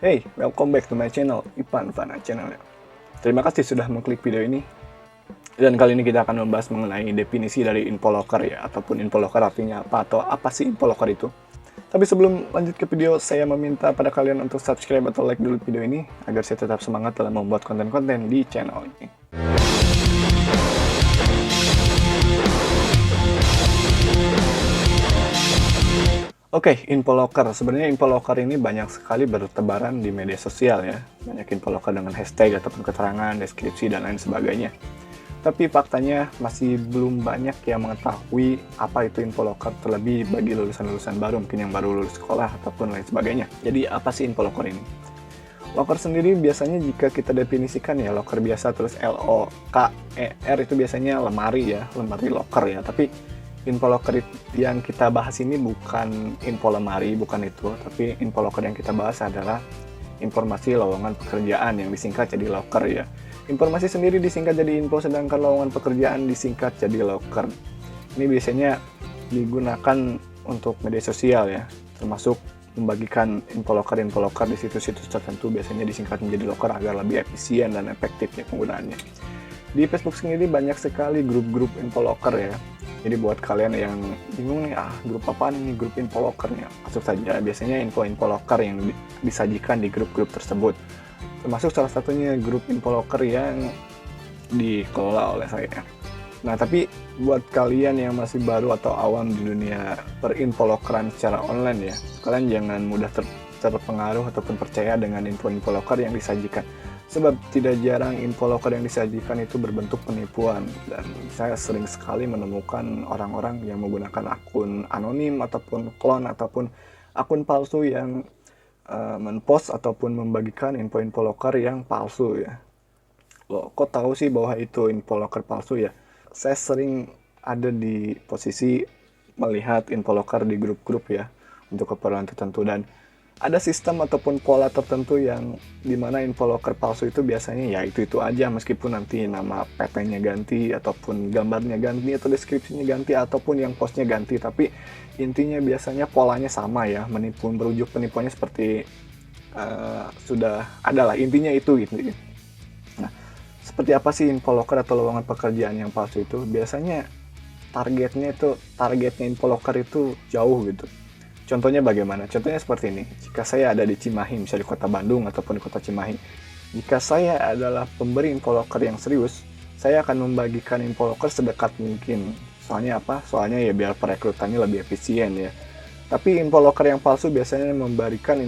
Hey, welcome back to my channel, Ipan Fana Channel. Terima kasih sudah mengklik video ini. Dan kali ini kita akan membahas mengenai definisi dari infolocker ya, ataupun infolocker artinya apa, atau apa sih infolocker itu. Tapi sebelum lanjut ke video, saya meminta pada kalian untuk subscribe atau like dulu video ini, agar saya tetap semangat dalam membuat konten-konten di channel ini. Oke, infolocker. Sebenarnya infolocker ini banyak sekali bertebaran di media sosial ya. Banyak infolocker dengan hashtag ataupun keterangan, deskripsi, dan lain sebagainya. Tapi faktanya masih belum banyak yang mengetahui apa itu infolocker, terlebih bagi lulusan-lulusan baru, mungkin yang baru lulus sekolah ataupun lain sebagainya. Jadi apa sih infolocker ini? Locker sendiri biasanya jika kita definisikan ya, locker biasa terus LOKER itu biasanya lemari ya, lemari locker ya. Tapi infolocker yang kita bahas ini bukan info lemari, bukan itu. Tapi infolocker yang kita bahas adalah informasi lowongan pekerjaan yang disingkat jadi locker ya. Informasi sendiri disingkat jadi info, sedangkan lowongan pekerjaan disingkat jadi locker. Ini biasanya digunakan untuk media sosial ya, termasuk membagikan infolocker di situs-situs tertentu, biasanya disingkat menjadi locker agar lebih efisien dan efektif ya penggunaannya. Di Facebook sendiri banyak sekali grup-grup infolocker ya. Jadi buat kalian yang bingung nih, grup apaan ini, grup infolocker nya, masuk saja. Biasanya infolocker yang disajikan di grup-grup tersebut. Termasuk salah satunya grup infolocker yang dikelola oleh saya. Nah, tapi buat kalian yang masih baru atau awam di dunia perinfolockeran secara online ya, kalian jangan mudah terpengaruh ataupun percaya dengan infolocker yang disajikan. Sebab tidak jarang infolocker yang disajikan itu berbentuk penipuan, dan saya sering sekali menemukan orang-orang yang menggunakan akun anonim ataupun klon ataupun akun palsu yang menpost ataupun membagikan infolocker yang palsu ya. Loh, kok tahu sih bahwa itu infolocker palsu ya? Saya sering ada di posisi melihat infolocker di grup-grup ya, untuk keperluan tertentu, dan ada sistem ataupun pola tertentu yang dimana infolocker palsu itu biasanya ya itu aja, meskipun nanti nama PT-nya ganti ataupun gambarnya ganti atau deskripsinya ganti ataupun yang postnya ganti, tapi intinya biasanya polanya sama ya, menipu, berujuk penipuannya seperti sudah ada lah, intinya itu gitu. Nah, seperti apa sih infolocker atau lowongan pekerjaan yang palsu itu? Biasanya targetnya infolocker itu jauh gitu. Contohnya bagaimana? Contohnya seperti ini. Jika saya ada di Cimahi, misalnya di kota Bandung ataupun di kota Cimahi, jika saya adalah pemberi infolocker yang serius, saya akan membagikan infolocker sedekat mungkin. Soalnya apa? Soalnya ya biar perekrutannya lebih efisien ya. Tapi infolocker yang palsu biasanya memberikan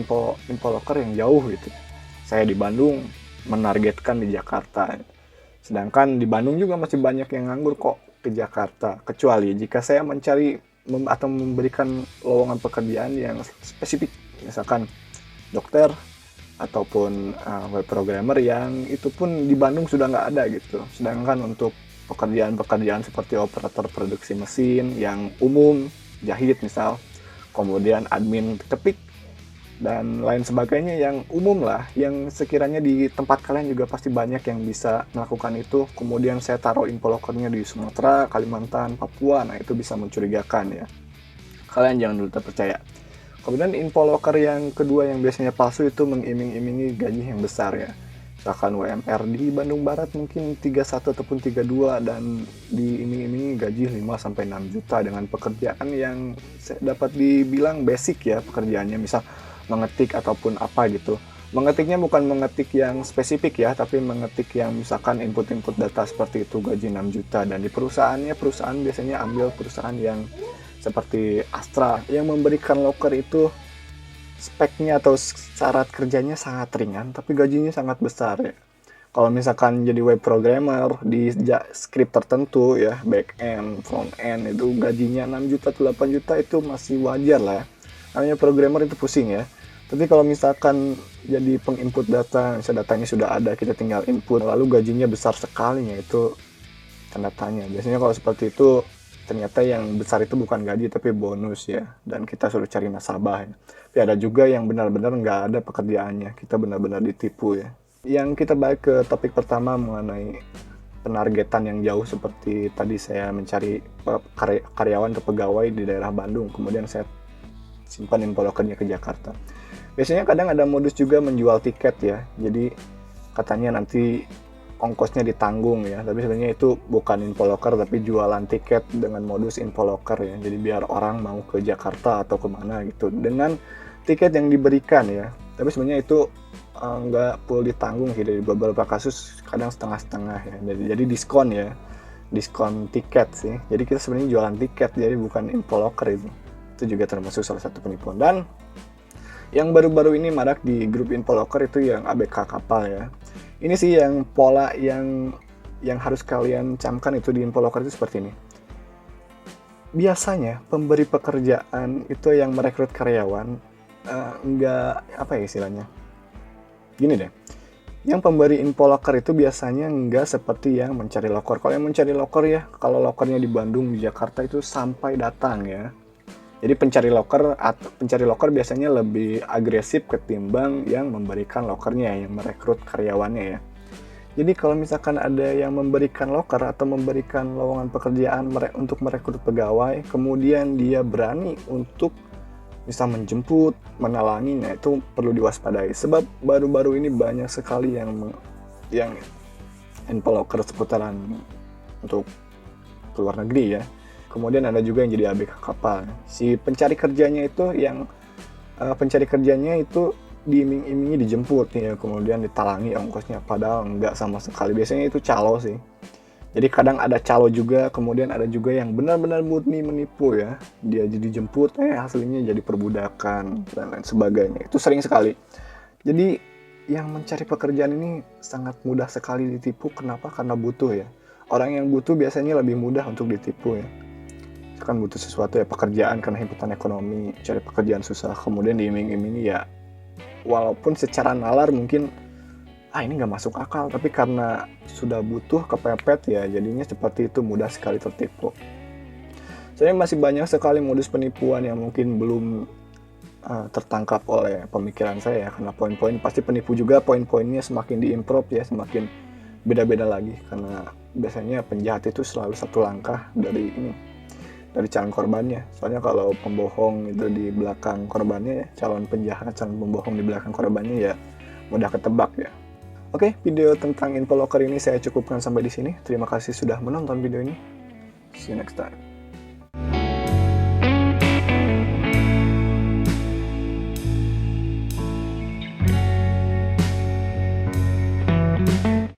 infolocker yang jauh gitu. Saya di Bandung menargetkan di Jakarta. Sedangkan di Bandung juga masih banyak yang nganggur kok ke Jakarta. Kecuali jika saya mencari atau memberikan lowongan pekerjaan yang spesifik, misalkan dokter ataupun web programmer, yang itu pun di Bandung sudah nggak ada gitu. Sedangkan untuk pekerjaan-pekerjaan seperti operator produksi mesin yang umum, jahit misal, kemudian admin ketik dan lain sebagainya yang umum lah, yang sekiranya di tempat kalian juga pasti banyak yang bisa melakukan itu. Kemudian saya taruh infolockernya di Sumatera, Kalimantan, Papua, nah itu bisa mencurigakan ya. Kalian jangan dulu terpercaya. Kemudian infolocker yang kedua yang biasanya palsu itu mengiming-imingi gaji yang besar ya. Misalkan UMR di Bandung Barat mungkin 31 ataupun 32, dan diiming-imingi gaji 5-6 juta dengan pekerjaan yang dapat dibilang basic ya pekerjaannya, misal mengetik ataupun apa gitu. Mengetiknya bukan mengetik yang spesifik ya, tapi mengetik yang misalkan input-input data seperti itu, gaji 6 juta. Dan di perusahaan biasanya ambil perusahaan yang seperti Astra yang memberikan locker itu speknya atau syarat kerjanya sangat ringan tapi gajinya sangat besar ya. Kalau misalkan jadi web programmer di script tertentu ya, back end, front end, itu gajinya 6 juta atau 8 juta itu masih wajar lah. Namanya programmer itu pusing ya. Tapi kalau misalkan jadi penginput data, misalnya datanya sudah ada, kita tinggal input, lalu gajinya besar sekali ya, itu tanda tanya. Biasanya kalau seperti itu, ternyata yang besar itu bukan gaji tapi bonus ya, dan kita suruh cari nasabah ya. Tapi ada juga yang benar-benar nggak ada pekerjaannya, kita benar-benar ditipu ya. Yang kita balik ke topik pertama mengenai penargetan yang jauh, seperti tadi saya mencari karyawan atau pegawai di daerah Bandung, kemudian saya simpan infolockernya ke Jakarta. Biasanya kadang ada modus juga menjual tiket ya. Jadi katanya nanti ongkosnya ditanggung ya, tapi sebenarnya itu bukan infoloker tapi jualan tiket dengan modus infoloker ya. Jadi biar orang mau ke Jakarta atau kemana gitu dengan tiket yang diberikan ya. Tapi sebenarnya itu nggak perlu ditanggung sih, dari beberapa kasus kadang setengah-setengah ya. Jadi diskon ya, diskon tiket sih. Jadi kita sebenarnya jualan tiket, jadi bukan infoloker itu. Itu juga termasuk salah satu penipuan. Dan yang baru-baru ini marak di grup infoloker itu yang ABK kapal ya. Ini sih yang pola yang harus kalian camkan itu di infoloker itu seperti ini. Biasanya pemberi pekerjaan itu yang merekrut karyawan nggak apa ya istilahnya. Gini deh, yang pemberi infoloker itu biasanya nggak seperti yang mencari loker. Kalau yang mencari loker ya, kalau lokernya di Bandung, di Jakarta itu sampai datang ya. Jadi pencari loker biasanya lebih agresif ketimbang yang memberikan lokernya, yang merekrut karyawannya ya. Jadi kalau misalkan ada yang memberikan loker atau memberikan lowongan pekerjaan untuk merekrut pegawai, kemudian dia berani untuk bisa menjemput, menalangi, nah itu perlu diwaspadai. Sebab baru-baru ini banyak sekali yang infoloker seputaran untuk luar negeri ya. Kemudian ada juga yang jadi ABK kapal. Si pencari kerjanya itu diiming-imingi dijemput ya, kemudian ditalangi ongkosnya, padahal enggak sama sekali. Biasanya itu calo sih. Jadi kadang ada calo juga, kemudian ada juga yang benar-benar murni menipu ya. Dia jadi dijemput, hasilnya jadi perbudakan dan lain sebagainya. Itu sering sekali. Jadi yang mencari pekerjaan ini sangat mudah sekali ditipu. Kenapa? Karena butuh ya. Orang yang butuh biasanya lebih mudah untuk ditipu ya. Kan butuh sesuatu ya, pekerjaan karena himpitan ekonomi, cari pekerjaan susah, kemudian diiming-imingi ya, walaupun secara nalar mungkin ini nggak masuk akal, tapi karena sudah butuh, kepepet ya, jadinya seperti itu, mudah sekali tertipu. Sebenarnya masih banyak sekali modus penipuan yang mungkin belum tertangkap oleh pemikiran saya ya, karena poin-poin pasti penipu juga, poin-poinnya semakin diimprove ya, semakin beda-beda lagi, karena biasanya penjahat itu selalu satu langkah dari calon korbannya. Soalnya kalau pembohong itu di belakang korbannya ya, calon penjahat, calon pembohong di belakang korbannya ya mudah ketebak ya. Oke, video tentang infoloker ini saya cukupkan sampai di sini. Terima kasih sudah menonton video ini. See you next time.